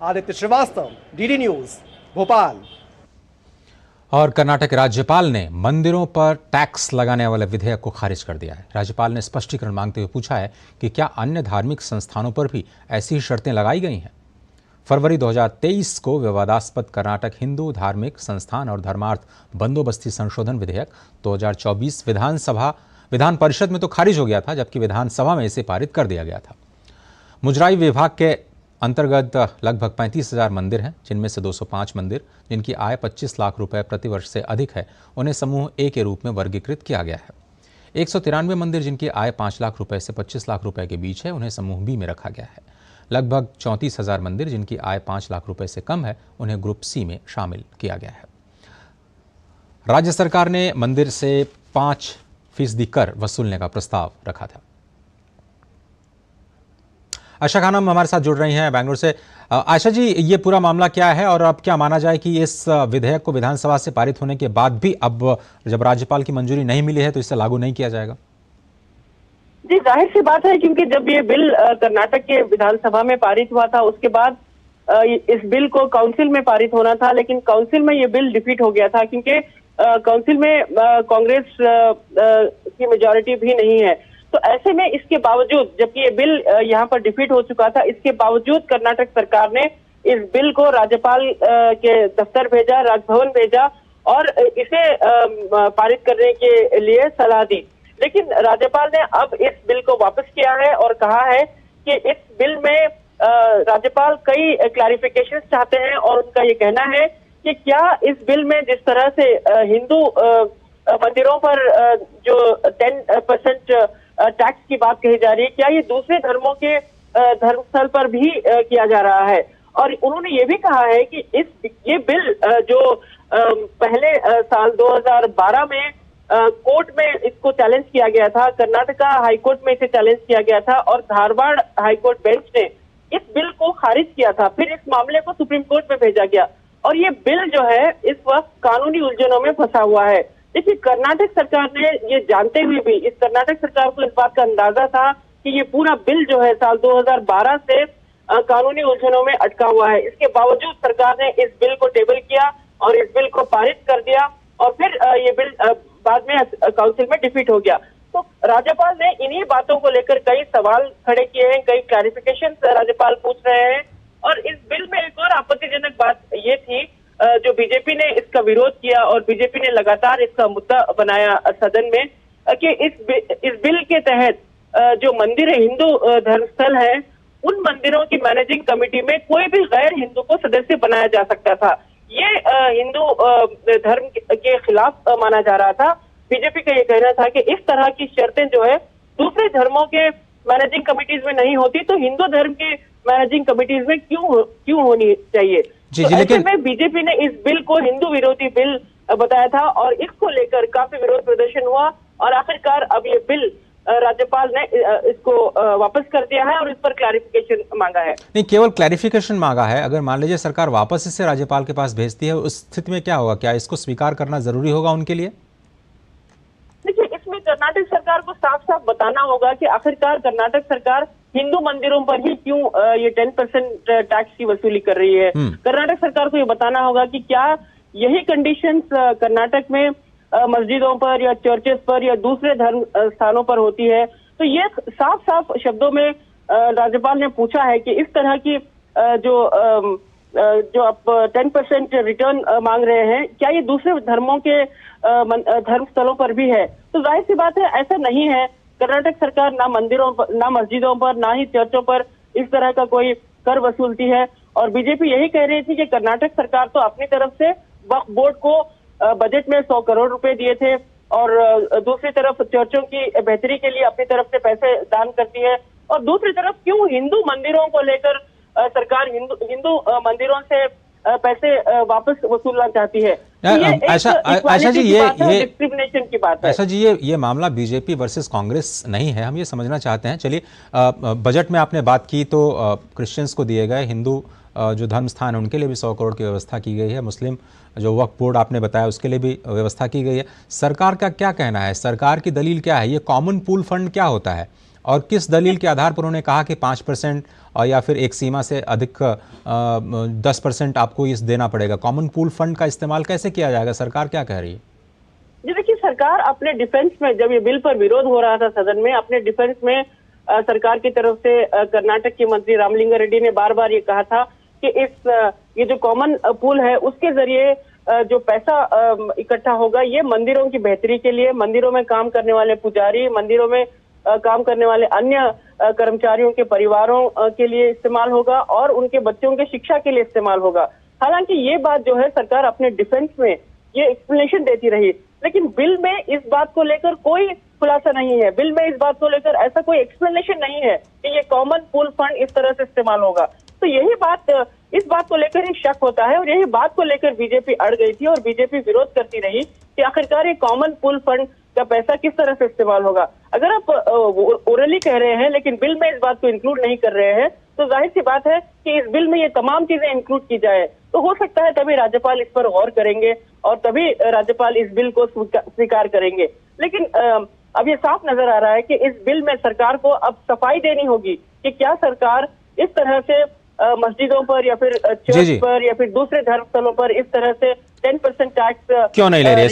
Aditya Shrivastava, DD News, Bhopal. और कर्नाटक राज्यपाल ने मंदिरों पर टैक्स लगाने वाले विधेयक को खारिज कर दिया है। राज्यपाल ने स्पष्टीकरण मांगते हुए पूछा है कि क्या अन्य धार्मिक संस्थानों पर भी ऐसी ही शर्तें लगाई गई हैं। फरवरी 2023 को विवादास्पद कर्नाटक हिंदू धार्मिक संस्थान और धर्मार्थ बंदोबस्ती संशोधन विधेयक 2024 विधान परिषद में तो खारिज हो गया था, जबकि विधानसभा में इसे पारित कर दिया गया था। मुजराई विभाग के अंतर्गत लगभग 35,000 मंदिर हैं, जिनमें से 205 मंदिर जिनकी आय 25 लाख रुपए प्रतिवर्ष से अधिक है, उन्हें समूह ए के रूप में वर्गीकृत किया गया है। 193 मंदिर जिनकी आय 5 लाख रुपए से 25 लाख रुपए के बीच है, उन्हें समूह बी में रखा गया है। लगभग 34,000 मंदिर जिनकी आय 5 लाख रुपए से कम है, उन्हें ग्रुप सी में शामिल किया गया है। राज्य सरकार ने मंदिर से 5% कर वसूलने का प्रस्ताव रखा था। आशा खानम हमारे साथ जुड़ रही हैं बेंगलुरु से। आशा जी, ये पूरा मामला क्या है और अब क्या माना जाए कि इस विधेयक को विधानसभा से पारित होने के बाद भी अब जब राज्यपाल की मंजूरी नहीं मिली है तो इसे लागू नहीं किया जाएगा? जी, जाहिर सी बात है, क्योंकि जब ये बिल कर्नाटक के विधानसभा में पारित हुआ था, उसके बाद इस बिल को काउंसिल में पारित होना था, लेकिन काउंसिल में ये बिल डिफीट हो गया था, क्योंकि काउंसिल में कांग्रेस की मेजॉरिटी भी नहीं है। तो ऐसे में इसके बावजूद, जबकि ये बिल यहाँ पर डिफीट हो चुका था, इसके बावजूद कर्नाटक सरकार ने इस बिल को राज्यपाल के दफ्तर भेजा, राजभवन भेजा और इसे पारित करने के लिए सलाह दी। लेकिन राज्यपाल ने अब इस बिल को वापस किया है और कहा है कि इस बिल में राज्यपाल कई क्लैरिफिकेशंस चाहते हैं और उनका ये कहना है कि क्या इस बिल में जिस तरह से हिंदू मंदिरों पर जो 10% टैक्स की बात कही जा रही है, क्या ये दूसरे धर्मों के धर्मस्थल पर भी किया जा रहा है। और उन्होंने ये भी कहा है कि ये बिल जो पहले साल 2012 में कोर्ट में इसको चैलेंज किया गया था, कर्नाटका हाईकोर्ट में इसे चैलेंज किया गया था और धारवाड़ हाईकोर्ट बेंच ने इस बिल को खारिज किया था। फिर इस मामले को सुप्रीम कोर्ट में भेजा गया और ये बिल जो है इस वक्त कानूनी उलझनों में फंसा हुआ है। देखिए, कर्नाटक सरकार ने ये जानते हुए भी, इस कर्नाटक सरकार को इस बात का अंदाजा था कि ये पूरा बिल जो है साल 2012 से कानूनी उलझनों में अटका हुआ है। इसके बावजूद सरकार ने इस बिल को टेबल किया और इस बिल को पारित कर दिया और फिर ये बिल बाद में काउंसिल में डिफीट हो गया। तो राज्यपाल ने इन्हीं बातों को लेकर कई सवाल खड़े किए हैं, कई क्लैरिफिकेशन राज्यपाल पूछ रहे हैं। और इस बिल में एक और आपत्तिजनक बात ये थी, जो बीजेपी ने इसका विरोध किया और बीजेपी ने लगातार इसका मुद्दा बनाया सदन में, कि इस बिल के तहत जो मंदिर है, हिंदू धर्मस्थल है, उन मंदिरों की मैनेजिंग कमेटी में कोई भी गैर हिंदू को सदस्य बनाया जा सकता था। ये हिंदू धर्म के खिलाफ माना जा रहा था। बीजेपी का ये कहना था कि इस तरह की शर्तें जो है दूसरे धर्मों के मैनेजिंग कमिटीज में नहीं होती, तो हिंदू धर्म के मैनेजिंग कमिटीज में क्यों होनी चाहिए। जी, तो लेकिन ऐसे में बीजेपी ने इस बिल को हिंदू विरोधी बिल बताया था और इसको लेकर काफी विरोध प्रदर्शन हुआ और आखिरकार अब ये बिल राज्यपाल ने इसको वापस कर दिया है और इस पर क्लैरिफिकेशन मांगा है। नहीं, केवल क्लैरिफिकेशन मांगा है। अगर मान लीजिए सरकार वापस इसे राज्यपाल के पास भेजती है, उस स्थिति में क्या होगा? क्या इसको स्वीकार करना जरूरी होगा उनके लिए? देखिए, इसमें कर्नाटक सरकार को साफ साफ बताना होगा कि आखिरकार कर्नाटक सरकार हिंदू मंदिरों पर ही क्यों ये 10% टैक्स की वसूली कर रही है। कर्नाटक सरकार को ये बताना होगा कि क्या यही कंडीशंस कर्नाटक में मस्जिदों पर या चर्चेस पर या दूसरे धर्म स्थानों पर होती है। तो ये साफ साफ शब्दों में राज्यपाल ने पूछा है कि इस तरह की जो आप 10% रिटर्न मांग रहे हैं, क्या ये दूसरे धर्मों के धर्म स्थलों पर भी है। तो जाहिर सी बात है, ऐसा नहीं है। कर्नाटक सरकार ना मंदिरों पर, ना मस्जिदों पर, ना ही चर्चों पर इस तरह का कोई कर वसूलती है। और बीजेपी यही कह रही थी कि कर्नाटक सरकार तो अपनी तरफ से वक्फ बोर्ड को बजट में 100 करोड़ रुपए दिए थे और दूसरी तरफ चर्चों की बेहतरी के लिए अपनी तरफ से पैसे दान करती है। और दूसरी तरफ क्यों हिंदू मंदिरों को लेकर सरकार हिंदू मंदिरों से पैसे वापस वसूलना चाहती है। आशा जी, ये डिस्क्रिमिनेशन की बात है। आशा जी, ये मामला बीजेपी वर्सेस कांग्रेस नहीं है, हम ये समझना चाहते हैं। चलिए, बजट में आपने बात की तो क्रिश्चियंस को दिए गए, हिंदू जो धर्म स्थान है उनके लिए भी 100 करोड़ की व्यवस्था की गई है, मुस्लिम जो वक्फ बोर्ड आपने बताया उसके लिए भी व्यवस्था की गई है। सरकार का क्या कहना है? सरकार की दलील क्या है? ये कॉमन पूल फंड क्या होता है और किस दलील के आधार पर उन्होंने कहा कि 5% और या फिर एक सीमा से अधिक 10% आपको इस देना पड़ेगा? कॉमन पूल फंड का इस्तेमाल कैसे किया जाएगा? सरकार क्या कह रही है? जी देखिए, सरकार अपने डिफेंस में, जब ये बिल पर विरोध हो रहा था सदन में, अपने डिफेंस में सरकार की तरफ से कर्नाटक के मंत्री रामलिंगा रेड्डी ने बार बार ये कहा था कि ये जो कॉमन पूल है उसके जरिए जो पैसा इकट्ठा होगा ये मंदिरों की बेहतरी के लिए, मंदिरों में काम करने वाले पुजारी, मंदिरों में काम करने वाले अन्य कर्मचारियों के परिवारों के लिए इस्तेमाल होगा और उनके बच्चों के शिक्षा के लिए इस्तेमाल होगा। हालांकि ये बात जो है सरकार अपने डिफेंस में ये एक्सप्लेनेशन देती रही, लेकिन बिल में इस बात को लेकर कोई खुलासा नहीं है। बिल में इस बात को लेकर ऐसा कोई एक्सप्लेनेशन नहीं है कि ये कॉमन पूल फंड इस तरह से इस्तेमाल होगा। तो यही बात, इस बात को लेकर ही शक होता है और यही बात को लेकर बीजेपी अड़ गई थी और बीजेपी विरोध करती रही कि आखिरकार ये कॉमन पूल फंड का पैसा किस तरह से इस्तेमाल होगा। अगर आप ओरली कह रहे हैं लेकिन बिल में इस बात को इंक्लूड नहीं कर रहे हैं तो जाहिर सी बात है कि इस बिल में ये तमाम चीजें इंक्लूड की जाए तो हो सकता है तभी राज्यपाल इस पर गौर करेंगे और तभी राज्यपाल इस बिल को स्वीकार करेंगे। लेकिन अब ये साफ नजर आ रहा है कि इस बिल में सरकार को अब सफाई देनी होगी कि क्या सरकार इस तरह से मस्जिदों पर या फिर चर्च पर या फिर दूसरे धर्म स्थलों पर इस तरह से 10% टैक्स क्यों नहीं ले रही है?